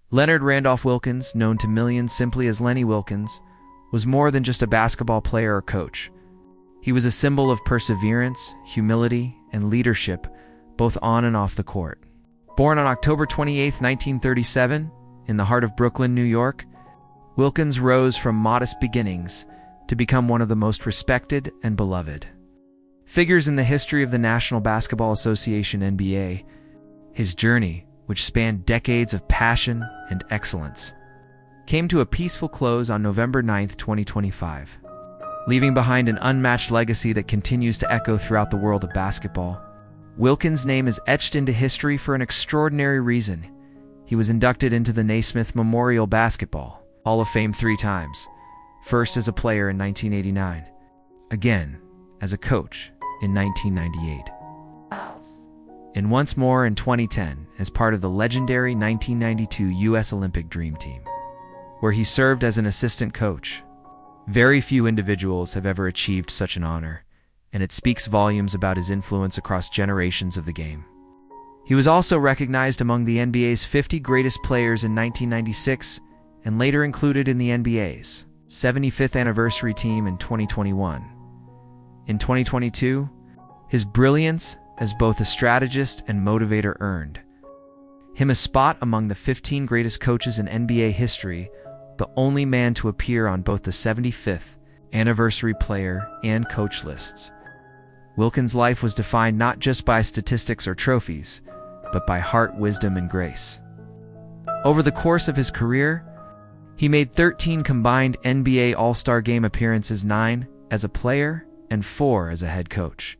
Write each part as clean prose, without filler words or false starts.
Leonard Randolph Wilkins, known to millions simply as Lenny Wilkins, was more than just a basketball player or coach. He was a symbol of perseverance, humility, and leadership, both on and off the court. Born on October 28, 1937, in the heart of Brooklyn, New York, Wilkins rose from modest beginnings to become one of the most respected and beloved figures in the history of the National Basketball Association (NBA). His journey, which spanned decades of passion and excellence, came to a peaceful close on November 9, 2025, leaving behind an unmatched legacy that continues to echo throughout the world of basketball. Wilkins' name is etched into history for an extraordinary reason. He was inducted into the Naismith Memorial Basketball Hall of Fame 3 times, first as a player in 1989, again as a coach in 1998, and once more in 2010 as part of the legendary 1992 U.S. Olympic Dream Team, where he served as an assistant coach. Very few individuals have ever achieved such an honor, and it speaks volumes about his influence across generations of the game. He was also recognized among the NBA's 50 greatest players in 1996 and later included in the NBA's 75th anniversary team in 2021. In 2022, his brilliance as both a strategist and motivator earned him a spot among the 15 greatest coaches in NBA history, the only man to appear on both the 75th anniversary player and coach lists. Wilkins' life was defined not just by statistics or trophies, but by heart, wisdom, and grace. Over the course of his career, he made 13 combined NBA All-Star Game appearances, 9 as a player and 4 as a head coach.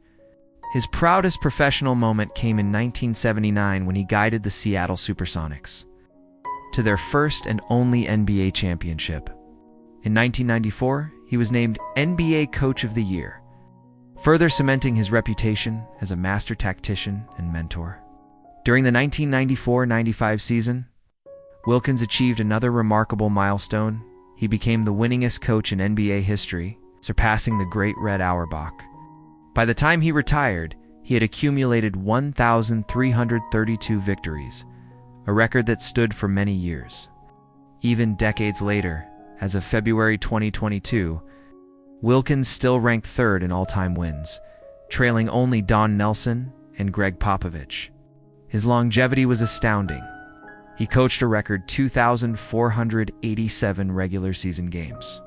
His proudest professional moment came in 1979 when he guided the Seattle Supersonics to their first and only NBA championship. In 1994, he was named NBA Coach of the Year, further cementing his reputation as a master tactician and mentor. During the 1994-95 season, Wilkins achieved another remarkable milestone. He became the winningest coach in NBA history, surpassing the great Red Auerbach. By the time he retired, he had accumulated 1,332 victories, a record that stood for many years. Even decades later, as of February 2022, Wilkins still ranked third in all-time wins, trailing only Don Nelson and Greg Popovich. His longevity was astounding. He coached a record 2,487 regular season games,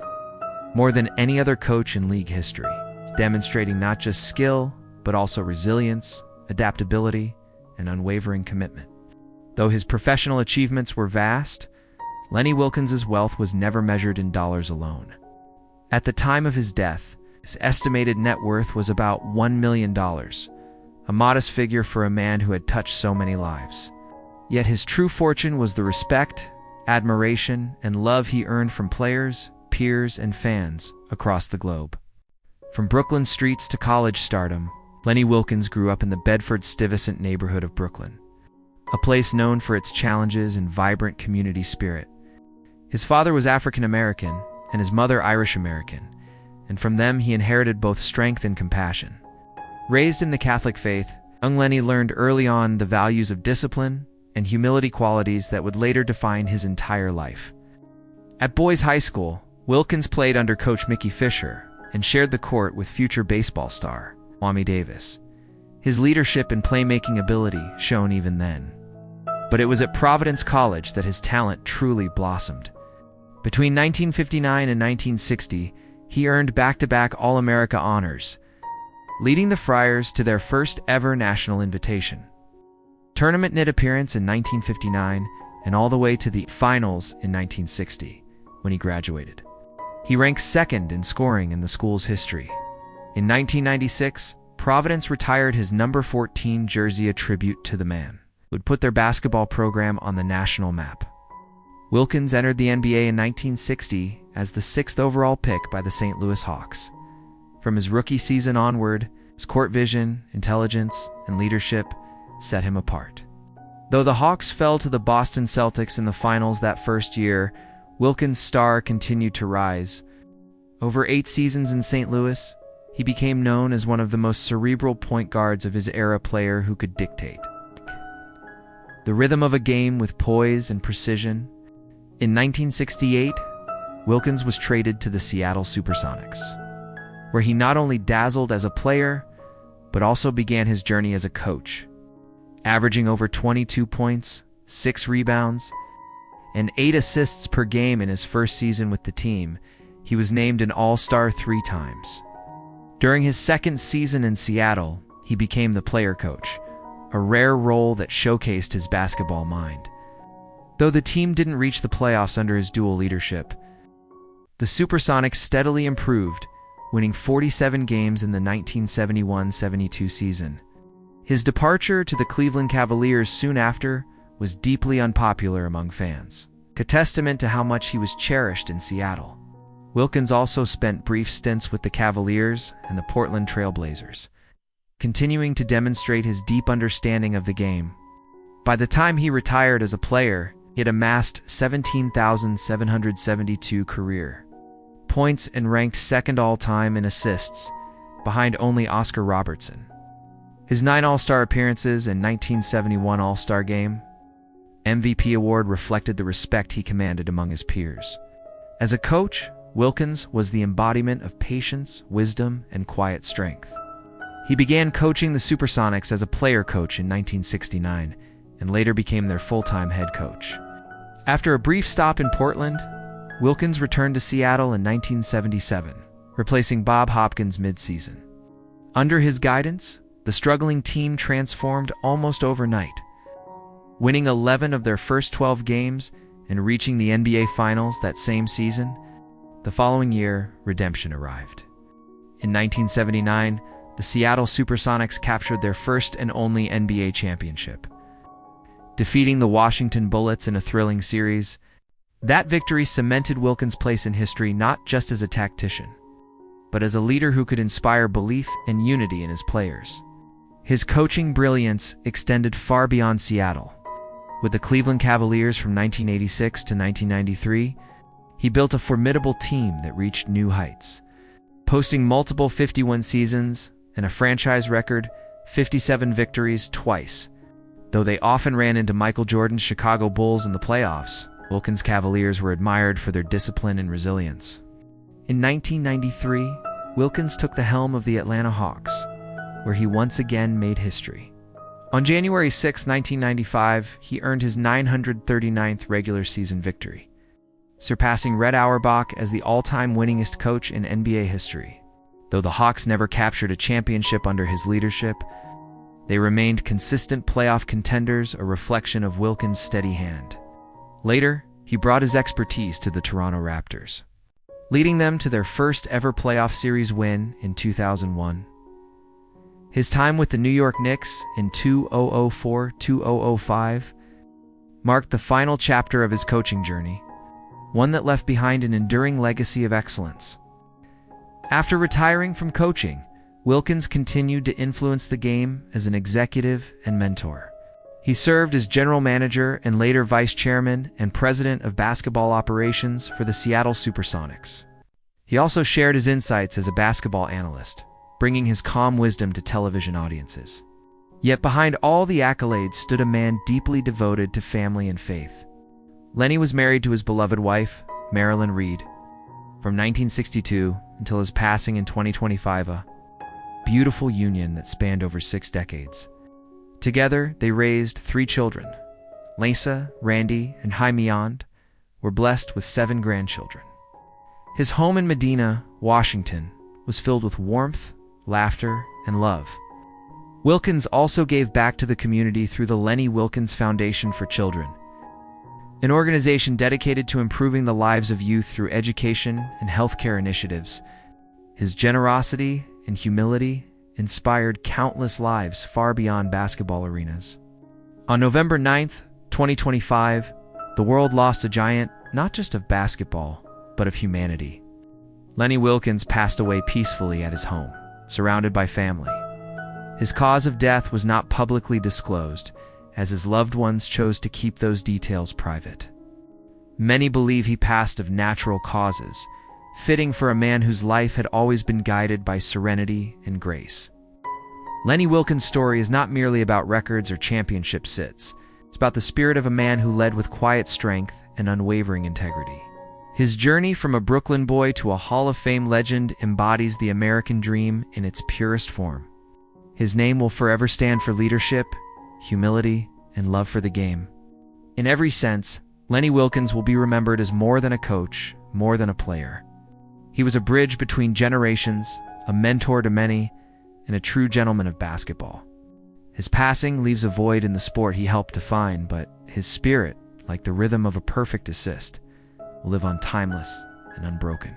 more than any other coach in league history, demonstrating not just skill, but also resilience, adaptability, and unwavering commitment. Though his professional achievements were vast, Lenny Wilkins' wealth was never measured in dollars alone. At the time of his death, his estimated net worth was about $1 million, a modest figure for a man who had touched so many lives. Yet his true fortune was the respect, admiration, and love he earned from players, peers, and fans across the globe. From Brooklyn streets to college stardom, Lenny Wilkins grew up in the Bedford-Stuyvesant neighborhood of Brooklyn, a place known for its challenges and vibrant community spirit. His father was African American and his mother Irish American, and from them he inherited both strength and compassion. Raised in the Catholic faith, young Lenny learned early on the values of discipline and humility, qualities that would later define his entire life. At Boys High School, Wilkins played under Coach Mickey Fisher and shared the court with future baseball star Wami Davis. His leadership and playmaking ability shone even then. But it was at Providence College that his talent truly blossomed. Between 1959 and 1960, he earned back-to-back All-America honors, leading the Friars to their first ever national invitation, tournament knit appearance in 1959, and all the way to the finals in 1960, when he graduated. He ranked second in scoring in the school's history. In 1996, Providence retired his number 14 jersey, a tribute to the man who would put their basketball program on the national map. Wilkins entered the NBA in 1960 as the 6th overall pick by the St. Louis Hawks. From his rookie season onward, his court vision, intelligence, and leadership set him apart. Though the Hawks fell to the Boston Celtics in the finals that first year, Wilkins' star continued to rise. Over 8 seasons in St. Louis, he became known as one of the most cerebral point guards of his era, player who could dictate the rhythm of a game with poise and precision. In 1968, Wilkins was traded to the Seattle Supersonics, where he not only dazzled as a player, but also began his journey as a coach. Averaging over 22 points, 6 rebounds, and 8 assists per game in his first season with the team, he was named an All-Star 3 times. During his second season in Seattle, he became the player coach, a rare role that showcased his basketball mind. Though the team didn't reach the playoffs under his dual leadership, the Supersonics steadily improved, winning 47 games in the 1971-72 season. His departure to the Cleveland Cavaliers soon after was deeply unpopular among fans, a testament to how much he was cherished in Seattle. Wilkins also spent brief stints with the Cavaliers and the Portland Trail Blazers, continuing to demonstrate his deep understanding of the game. By the time he retired as a player, he had amassed 17,772 career points and ranked second all-time in assists, behind only Oscar Robertson. His 9 All-Star appearances and 1971 All-Star Game MVP award reflected the respect he commanded among his peers. As a coach, Wilkins was the embodiment of patience, wisdom, and quiet strength. He began coaching the Supersonics as a player coach in 1969 and later became their full-time head coach. After a brief stop in Portland, Wilkins returned to Seattle in 1977, replacing Bob Hopkins mid-season. Under his guidance, the struggling team transformed almost overnight, winning 11 of their first 12 games and reaching the NBA Finals that same season. The following year, redemption arrived. In 1979, the Seattle Supersonics captured their first and only NBA championship, defeating the Washington Bullets in a thrilling series. That victory cemented Wilkins' place in history not just as a tactician, but as a leader who could inspire belief and unity in his players. His coaching brilliance extended far beyond Seattle. With the Cleveland Cavaliers from 1986 to 1993, he built a formidable team that reached new heights, posting multiple 51 seasons and a franchise record 57 victories twice. Though they often ran into Michael Jordan's Chicago Bulls in the playoffs, Wilkins' Cavaliers were admired for their discipline and resilience. In 1993, Wilkins took the helm of the Atlanta Hawks, where he once again made history. On January 6, 1995, he earned his 939th regular season victory, surpassing Red Auerbach as the all-time winningest coach in NBA history. Though the Hawks never captured a championship under his leadership, they remained consistent playoff contenders, a reflection of Wilkins' steady hand. Later, he brought his expertise to the Toronto Raptors, leading them to their first ever playoff series win in 2001. His time with the New York Knicks in 2004-2005 marked the final chapter of his coaching journey, one that left behind an enduring legacy of excellence. After retiring from coaching, Wilkins continued to influence the game as an executive and mentor. He served as general manager and later vice chairman and president of basketball operations for the Seattle Supersonics. He also shared his insights as a basketball analyst, bringing his calm wisdom to television audiences. Yet behind all the accolades stood a man deeply devoted to family and faith. Lenny was married to his beloved wife, Marilyn Reed, from 1962 until his passing in 2025, a beautiful union that spanned over 6 decades. Together, they raised 3 children. Lisa, Randy, and Jaime were blessed with 7 grandchildren. His home in Medina, Washington, was filled with warmth, laughter, and love. Wilkins also gave back to the community through the Lenny Wilkens Foundation for Children, an organization dedicated to improving the lives of youth through education and healthcare initiatives. His generosity and humility inspired countless lives far beyond basketball arenas. On November 9th, 2025, the world lost a giant not just of basketball, but of humanity. Lenny Wilkens passed away peacefully at his home, surrounded by family. His cause of death was not publicly disclosed, as his loved ones chose to keep those details private. Many believe he passed of natural causes, fitting for a man whose life had always been guided by serenity and grace. Lenny Wilkens' story is not merely about records or championship sits. It's about the spirit of a man who led with quiet strength and unwavering integrity. His journey from a Brooklyn boy to a Hall of Fame legend embodies the American dream in its purest form. His name will forever stand for leadership, humility, and love for the game. In every sense, Lenny Wilkens will be remembered as more than a coach, more than a player. He was a bridge between generations, a mentor to many, and a true gentleman of basketball. His passing leaves a void in the sport he helped define, but his spirit, like the rhythm of a perfect assist, will live on timeless and unbroken.